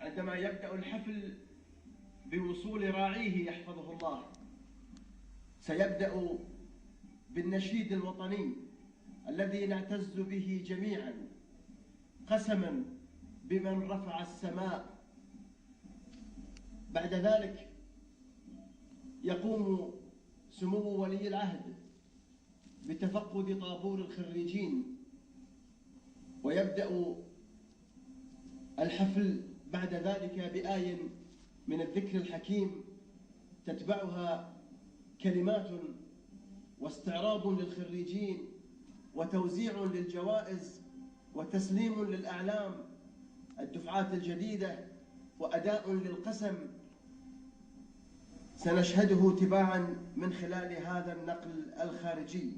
عندما يبدأ الحفل بوصول راعيه يحفظه الله، سيبدأ بالنشيد الوطني الذي نعتز به جميعا، قسما بمن رفع السماء. بعد ذلك يقوم سمو ولي العهد بتفقد طابور الخريجين، ويبدأ الحفل بعد ذلك بآية من الذكر الحكيم تتبعها كلمات واستعراض للخريجين وتوزيع للجوائز وتسليم للأعلام الدفعات الجديدة وأداء للقسم سنشهده تباعا من خلال هذا النقل الخارجي.